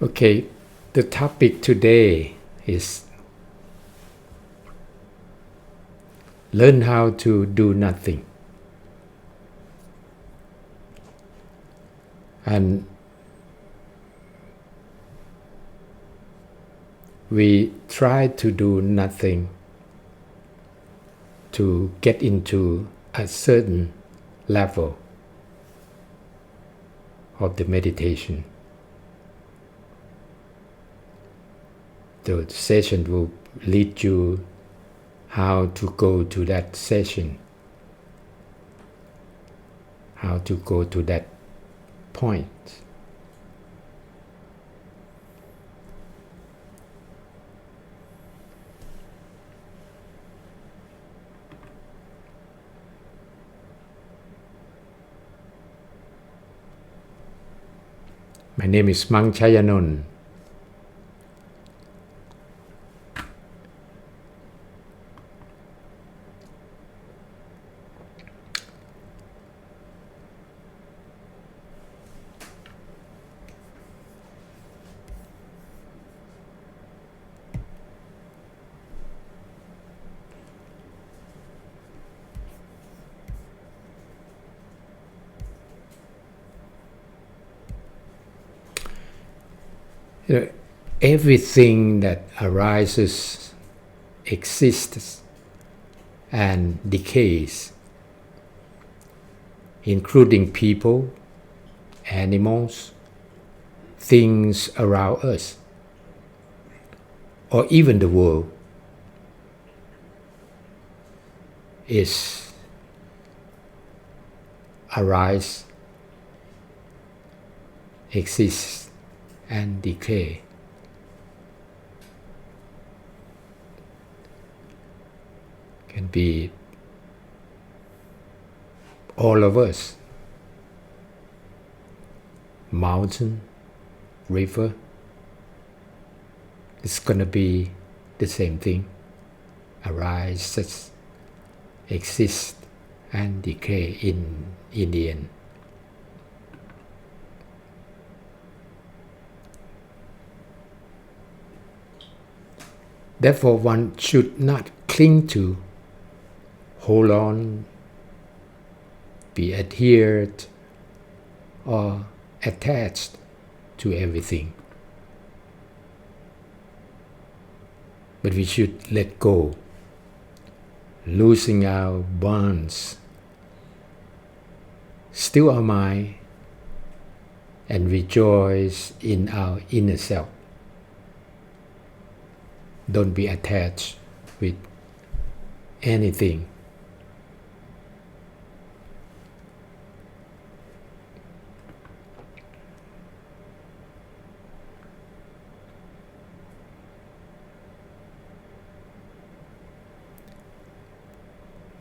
Okay, the topic today is learn how to do nothing. And we try to do nothing to get into a certain level of the meditation. The session will lead you how to go to that session, how to go to that point. My name is Chayanon. Everything that arises, exists, and decays, including people, animals, things around us, or even the world, is arise, exists, and decay. Can be all of us, mountain, river. It's going to be the same thing, arises, exists, and decay in the end. Therefore, one should not cling to, hold on, be adhered, or attached to everything. But we should let go, losing our bonds, still our mind, and rejoice in our inner self. Don't be attached with anything.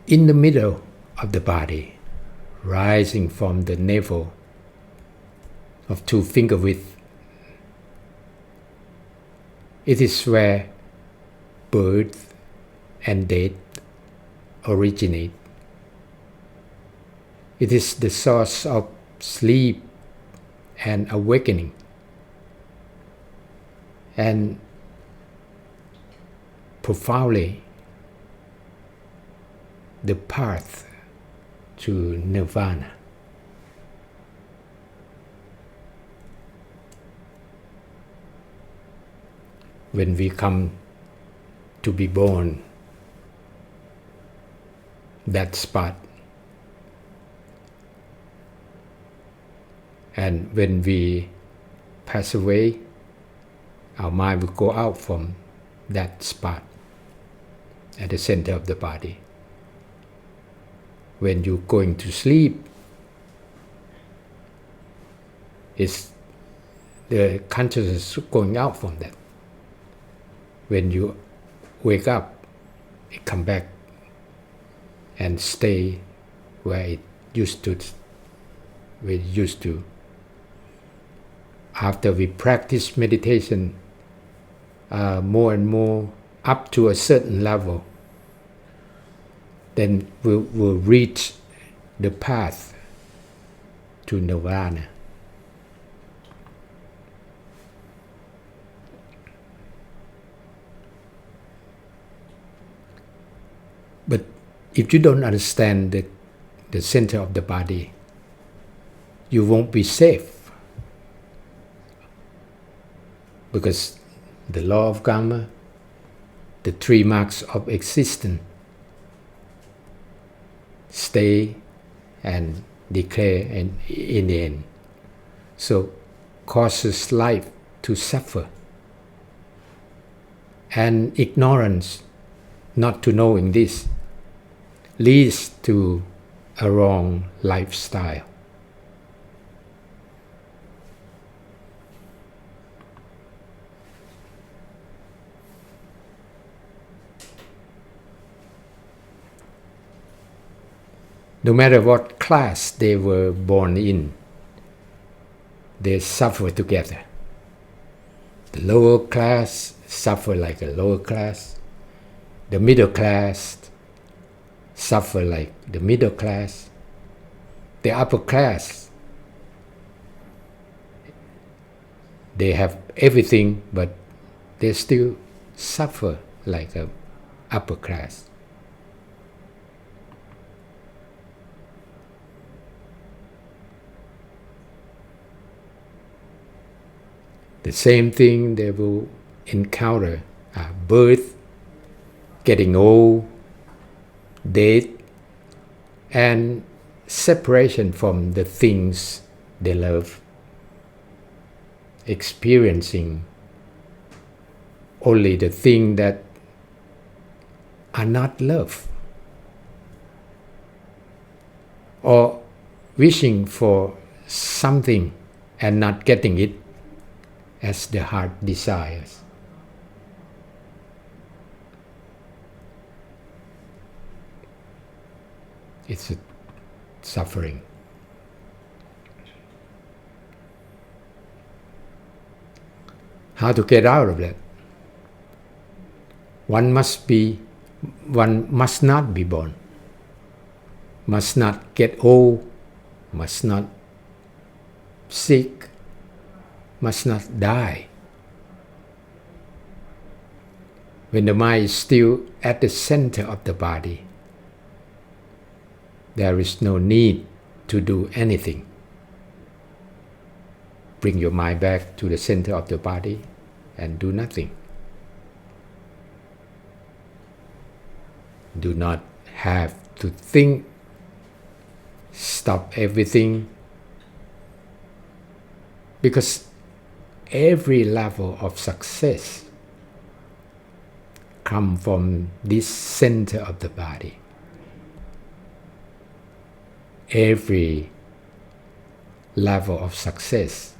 In the middle of the body, rising from the navel of 2 finger width, it is where birth and death originate. It is the source of sleep and awakening. And profoundly, the path to nirvana. When we come to be born, that spot, and when we pass away, our mind will go out from that spot at the center of the body. When you're going to sleep, it's the consciousness going out from that. When you wake up, it come back and stay where it used to. After we practice meditation more and more up to a certain level, then we'll reach the path to nirvana. if you don't understand the center of the body, you won't be safe. Because the law of karma, the 3 marks of existence, stay and declare and in the end. So causes life to suffer. And ignorance, not to knowing this, leads to a wrong lifestyle. No matter what class they were born in, they suffer together. The lower class suffer like a lower class. The middle class suffer like the middle class. The upper class, they have everything, but they still suffer like a upper class. The same thing they will encounter: birth, getting old, death, and separation from the things they love, experiencing only the things that are not love, or wishing for something and not getting it as the heart desires. It's a suffering. How to get out of that? One must not be born, must not get old, must not sick, must not die. When the mind is still at the center of the body, there is no need to do anything. Bring your mind back to the center of the body and do nothing. Do not have to think, stop everything, because every level of success comes from this center of the body. Every level of success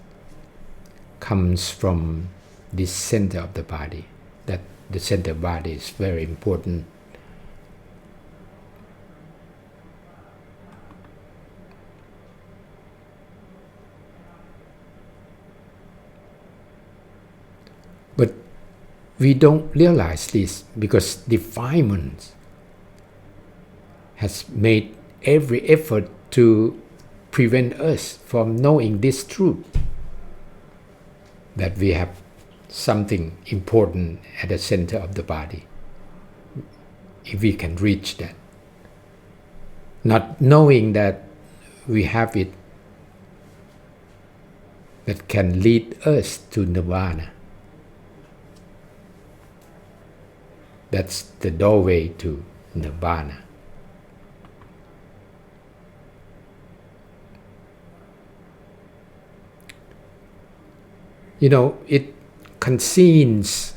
comes from this center of the body. That the center of the body is very important. But we don't realize this because defilement has made every effort to prevent us from knowing this truth, that we have something important at the center of the body. If we can reach that, not knowing that we have it, that can lead us to nirvana. That's the doorway to nirvana. You know, it conceals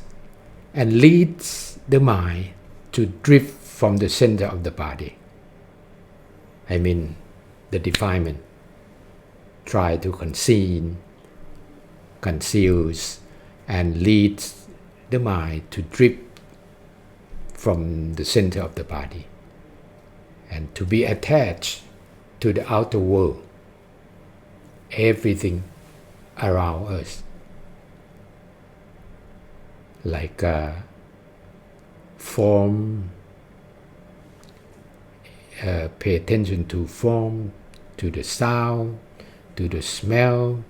and leads the mind to drift from the center of the body. I mean, the defilement try to conceals, and leads the mind to drift from the center of the body and to be attached to the outer world, everything around us, like form, pay attention to form, to the sound, to the smell,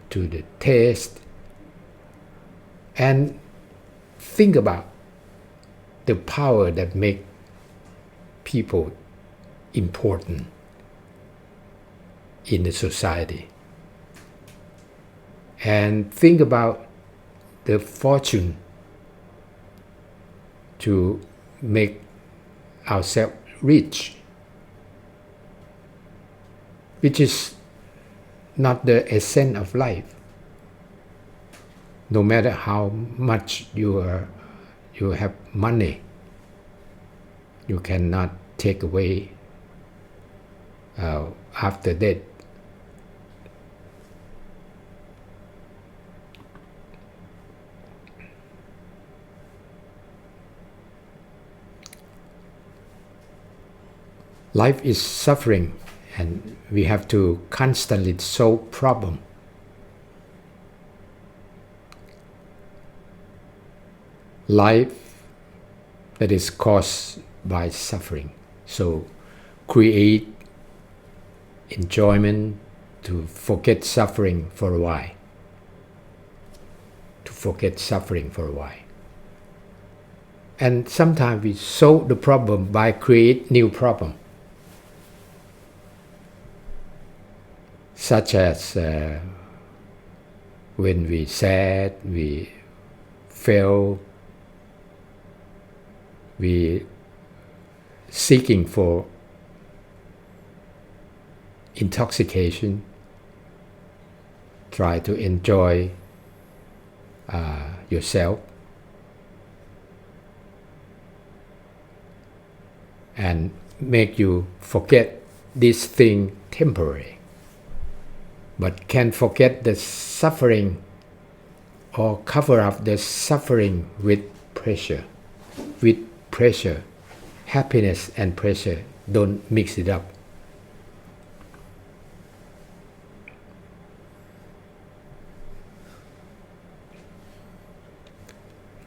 to the taste, and think about the power that make people important in the society. And think about the fortune to make ourselves rich, which is not the essence of life. No matter how much you have money, you cannot take away after death. Life is suffering, and we have to constantly solve problems. Life that is caused by suffering. So create enjoyment to forget suffering for a while. To forget suffering for a while. And sometimes we solve the problem by create new problem. Such as when we sad, we fail, we seeking for intoxication, try to enjoy yourself, and make you forget this thing temporary, but can forget the suffering or cover up the suffering with pressure. With pressure, happiness and pressure, don't mix it up.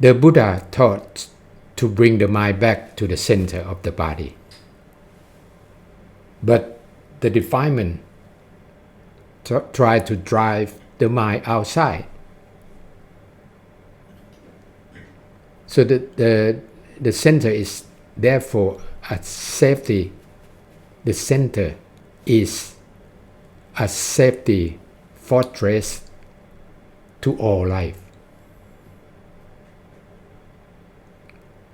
The Buddha taught to bring the mind back to the center of the body. But the defilement try to drive the mind outside. So the center is therefore a safety. The center is a safety fortress to all life.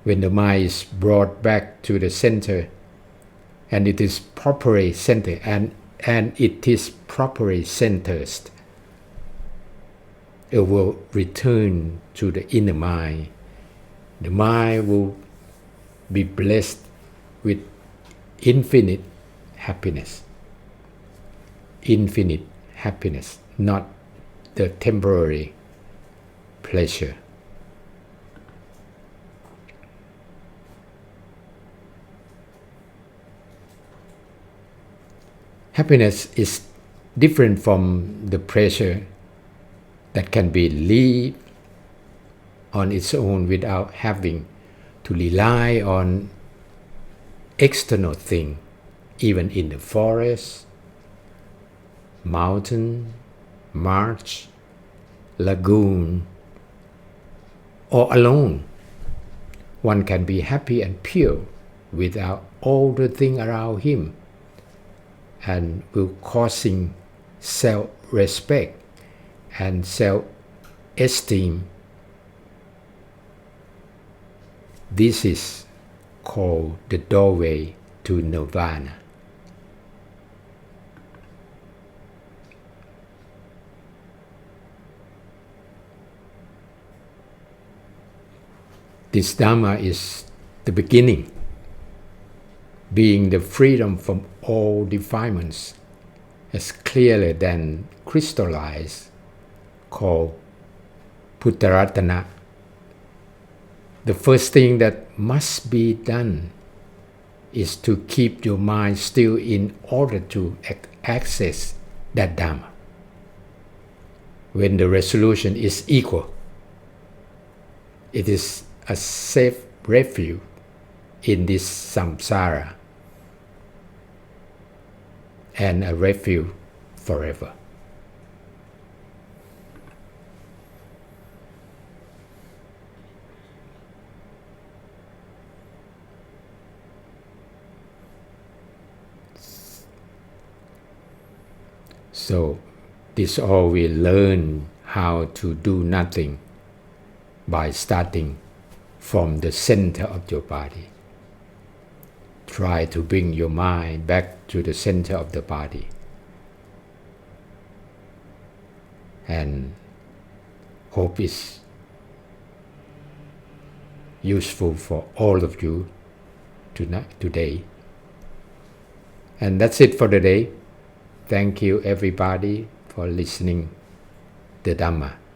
When the mind is brought back to the center, and it is properly centered, and it is properly centered, it will return to the inner mind. The mind will be blessed with infinite happiness. Infinite happiness, not the temporary pleasure. Happiness is different from the pleasure that can be lived on its own without having to rely on external things, even in the forest, mountain, marsh, lagoon, or alone. One can be happy and pure without all the things around him, and will causing self-respect and self-esteem. This is called the doorway to nirvana. This Dhamma is the beginning, being the freedom from all defilements, as clearly than crystallized, called Puttaratana. The first thing that must be done is to keep your mind still in order to access that Dhamma. When the resolution is equal, it is a safe refuge in this samsara and a refuge forever. So this all we learn how to do nothing by starting from the center of your body. Try to bring your mind back to the center of the body. And hope is useful for all of you today. And that's it for today. Thank you everybody for listening the Dhamma.